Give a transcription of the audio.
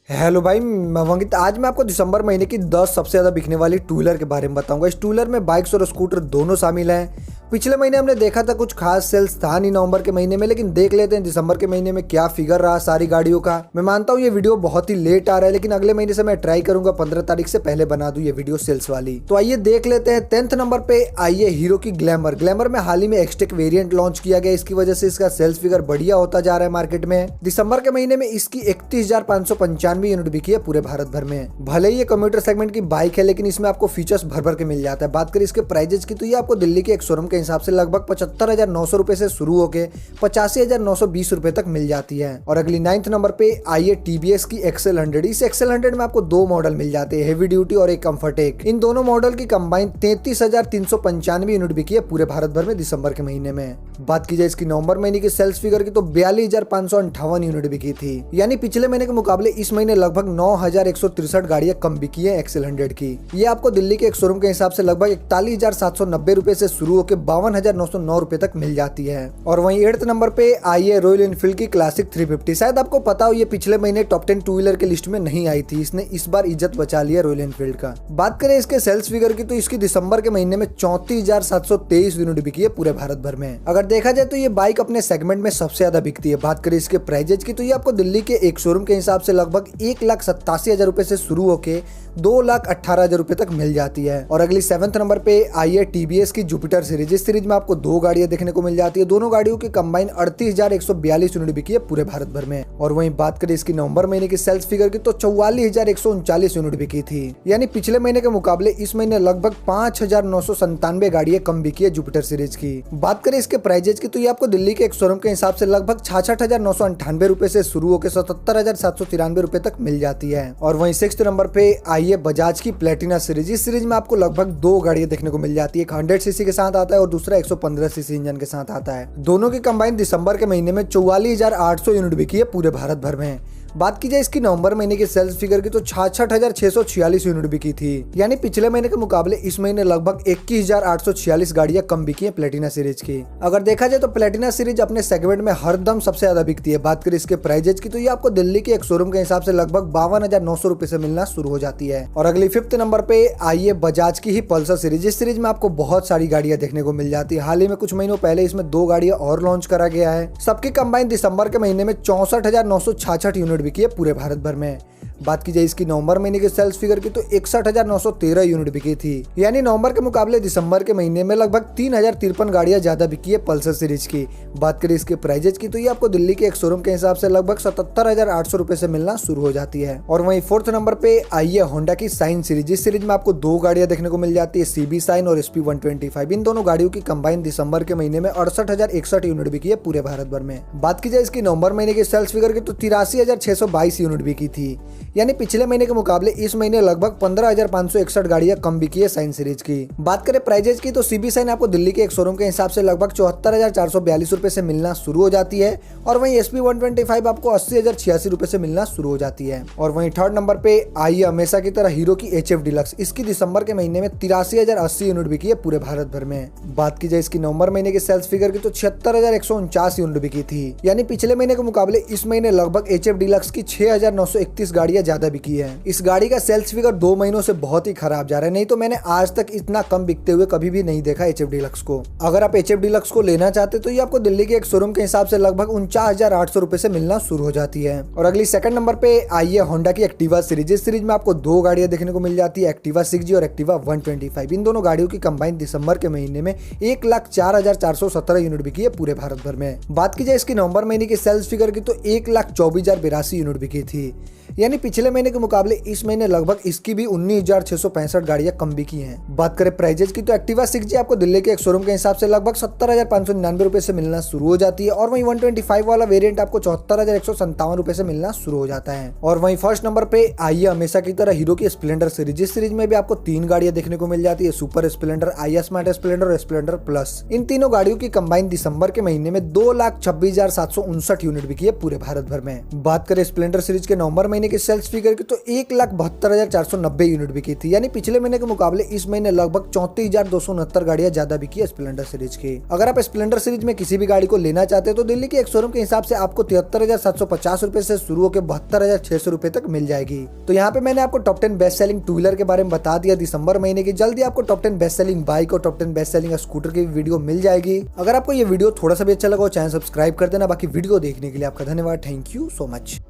Hello भाई, मैं वंकित। आज मैं आपको दिसंबर महीने की 10 सबसे ज़्यादा बिकने वाली टू व्हीलर के बारे में बताऊंगा। इस टू व्हीलर में बाइक्स और स्कूटर दोनों शामिल हैं। पिछले महीने हमने देखा था कुछ खास सेल्स था नहीं नवंबर के महीने में, लेकिन देख लेते हैं दिसंबर के महीने में क्या फिगर रहा सारी गाड़ियों का। मैं मानता हूँ ये वीडियो बहुत ही लेट आ रहा है, लेकिन अगले महीने से मैं ट्राई करूंगा 15 तारीख से पहले बना दूं ये वीडियो सेल्स वाली। तो आइए देख लेते हैं। 10th नंबर पे आइए हीरो की ग्लैमर। ग्लैमर में हाल ही में एक्सटेक वेरिएंट लॉन्च किया गया, इसकी वजह से इसका सेल्स फिगर बढ़िया होता जा रहा है मार्केट में। दिसंबर के महीने में इसकी 31,595 यूनिट बिकी है पूरे भारत भर में। भले ही ये कम्यूटर सेगमेंट की बाइक है, लेकिन इसमें आपको फीचर्स भर भर के मिल जाता है। बात करें इसके प्राइजेस की, तो ये आपको दिल्ली के एक शोरूम के हिसाब से लगभग 75,900 रुपए से शुरू होकर 85,920 रुपए तक मिल जाती है। और अगली 9th नंबर पे आइए टीवीएस की एक्सेल 100। इस एक्सेल 100 में आपको दो मॉडल मिल जाते हैं, हेवी ड्यूटी और एक कंफर्टेक। इन दोनों मॉडल की कंबाइन 33,395 यूनिट बिकी है पूरे भारत भर में दिसंबर के महीने में। बात की जाए इसकी नवंबर महीने की सेल्स फिगर की, तो 42,558 यूनिट बिकी थी। यानी पिछले महीने के मुकाबले इस महीने लगभग 9,163 गाड़ियां कम बिकी है एक्सेल 100 की। ये आपको दिल्ली के एक शोरूम के हिसाब से लगभग 41,790 रुपए से शुरू होकर 52,909 रुपए तक मिल जाती है। और वहीं 8th नंबर पे आइए रॉयल एनफील्ड की क्लासिक 350। शायद आपको पता हो ये पिछले महीने टॉप 10 टू व्हीलर के लिस्ट में नहीं आई थी। इसने इस बार इज्जत बचा लिया रॉयल एनफील्ड का। बात करें इसके सेल्स फिगर की, तो इसकी दिसंबर के महीने में 34,723 यूनिट बिकी है पूरे भारत भर में। अगर देखा जाए तो ये बाइक अपने सेगमेंट में सबसे ज्यादा बिकती है। बात करें इसके प्राइजेज की, तो ये आपको दिल्ली के एक शोरूम के हिसाब से लगभग 1,87,000 रुपए से शुरू होके 2,18,000 रुपए तक मिल जाती है। और अगली 7th नंबर पे आइए टीवीएस की जुपिटर सीरीज। इस सीरीज में आपको दो गाड़ियां देखने को मिल जाती है। दोनों गाड़ियों की कंबाइन 38,142 यूनिट बिकी है पूरे भारत भर में। और वहीं बात करें इसकी नवंबर महीने की सेल्स फिगर की, तो 44,139 यूनिट बिकी थी। यानी पिछले महीने के मुकाबले इस महीने लगभग 5,997 गाड़ियां कम बिकी है जुपिटर सीरीज की। बात करें इसके प्राइजेज की, तो ये आपको दिल्ली के एक शोरूम के हिसाब से लगभग 66,998 रुपए से शुरू होकर 77,793 रुपए तक मिल जाती है। और वहीं 6th नंबर पे ये बजाज की प्लेटिना सीरीज। इस सीरीज में आपको लगभग दो गाड़ियां देखने को मिल जाती है। एक 100 सीसी के साथ आता है और दूसरा 115 सीसी इंजन के साथ आता है। दोनों की कंबाइन दिसंबर के महीने में 44,800 यूनिट बिकी है पूरे भारत भर में। बात की जाए इसकी नवंबर महीने की सेल्स फिगर की, तो 66,646 यूनिट बिकी थी। यानी पिछले महीने के मुकाबले इस महीने लगभग 21,846 गाड़ियां कम बिकी है प्लेटिना सीरीज की। अगर देखा जाए तो प्लेटिना सीरीज अपने सेगमेंट में हरदम सबसे ज्यादा बिकती है। बात करें इसके प्राइजेज की, तो ये आपको दिल्ली के एक शोरूम के हिसाब से लगभग 52,900 रुपए से मिलना शुरू हो जाती है। और अगली 5th नंबर पे आइए बजाज की ही पल्सर सीरीज। इस सीरीज में आपको बहुत सारी गाड़ियां देखने को मिल जाती है। हाल ही में कुछ महीनों पहले इसमें दो गाड़ियां और लॉन्च करा गया है। सबकी कंबाइन दिसंबर के महीने में 64,966 यूनिट बिकी है पूरे भारत भर में। बात की जाए इसकी नवंबर महीने के सेल्स फिगर की, तो 61,913 यूनिट बिकी थी। यानी नवंबर के मुकाबले दिसंबर के महीने में लगभग 3,053 गाड़ियां ज्यादा बिकी है पल्सर सीरीज की। बात करें इसके प्राइजेज की, तो ये आपको दिल्ली के एक शोरूम के हिसाब से लगभग 77,800 रुपए से मिलना शुरू हो जाती है। और वहीं 4th नंबर पे आइए होंडा की साइन सीरीज। इस सीरीज में आपको दो गाड़ियां देखने को मिल जाती है, सीबी साइन और SP 125। इन दोनों गाड़ियों की कंबाइन दिसंबर के महीने में 68,061 यूनिट बिकी है पूरे भारत भर में। बात की जाए इसकी नवंबर महीने के सेल्स फिगर की, तो 83,622 यूनिट बिकी थी। यानी पिछले महीने के मुकाबले इस महीने लगभग 15,561 गाड़ियां कम बिकी है साइन सीरीज की। बात करें प्राइजेज की, तो सीबी साइन आपको दिल्ली के एक शोरूम के हिसाब से लगभग 74,442 रुपए से मिलना शुरू हो जाती है। और वहीं SP 125 आपको 80,086 रुपए से मिलना शुरू हो जाती है। और वहीं 3rd नंबर पे आइए हमेशा की तरह हीरो की HF डिलक्स। इसकी दिसंबर के महीने में 83,080 यूनिट बिकी है पूरे भारत भर में। बात की जाए इसकी नवंबर महीने के सेल्स फिगर की, तो 76,149 यूनिट बिकी थी। यानी पिछले महीने के मुकाबले इस महीने लगभग HF डिलक्स की 6,931 गाड़ियां ज्यादा बिकी है। इस गाड़ी का सेल्स फिगर 2 महीनों से बहुत ही खराब जा रहा है। नहीं तो मैंने आज तक इतना कम बिकते हुए कभी भी नहीं देखा HF डिलक्स को। अगर आप HF डिलक्स को लेना चाहते तो ये आपको दिल्ली के एक शोरूम के हिसाब से लगभग 49,800 रुपए से मिलना शुरू हो जाती है। और अगली 2nd नंबर पे आइए होंडा की एक्टिवा सीरीज। इस सीरीज में आपको दो गाड़ियां देखने को मिल जाती है, एक्टिवा 6G और एक्टिवा 125। इन दोनों गाड़ियों की कंबाइन दिसंबर के महीने में 1,04,417 यूनिट बिकी है पूरे भारत भर में। बात की जाए इसकी नवंबर महीने की सेल्स फिगर की, तो 1,24,082 यूनिट बिकी थी। यानी पिछले महीने के मुकाबले इस महीने लगभग इसकी भी 19,665 गाड़ियां कम बिकी हैं। बात करें प्राइजेज की, तो एक्टिवा 6G आपको दिल्ली के एक शोरूम के हिसाब से लगभग 70,599 रुपए से मिलना शुरू हो जाती है। और वहीं 125 वाला वेरिएंट आपको 74,157 रुपए से मिलना शुरू हो जाता है। और वहीं 1st नंबर पे आइए हमेशा की तरह हीरो की स्प्लेंडर सीरीज। इस सीरीज में भी आपको 3 गाड़ियां देखने को मिल जाती है, सुपर स्प्लेंडर, आई स्मार्ट स्प्लेंडर और स्प्लेंडर प्लस। इन तीनों गाड़ियों की कंबाइन दिसंबर के महीने में 2,26,759 यूनिट बिकी है पूरे भारत भर में। बात करें स्प्लेंडर सीरीज के नवंबर महीने के सेल्स फिगर की तो 1,72,490 यूनिट बिकी थी, यानी पिछले महीने के मुकाबले इस महीने लगभग 34,269 गाड़ियां ज्यादा बिकी है स्प्लेंडर सीरीज की। अगर आप स्प्लेंडर सीरीज में किसी भी गाड़ी को लेना चाहते हैं तो दिल्ली के एक शोरूम के हिसाब से आपको 73,750 रुपए से शुरू होकर 72,600 रुपए तक मिल जाएगी। तो यहाँ पे मैंने आपको top 10 best selling two wheeler के बारे में बता दिया दिसंबर महीने की। जल्दी आपको टॉप 10 बेस्ट सेलिंग बाइक और टॉप 10 बेस्ट सेलिंग स्कूटर की वीडियो मिल जाएगी। अगर आपको ये वीडियो थोड़ा सा भी अच्छा लगा, चैनल सब्सक्राइब कर देना। बाकी वीडियो देखने के लिए आपका धन्यवाद। Thank you so much.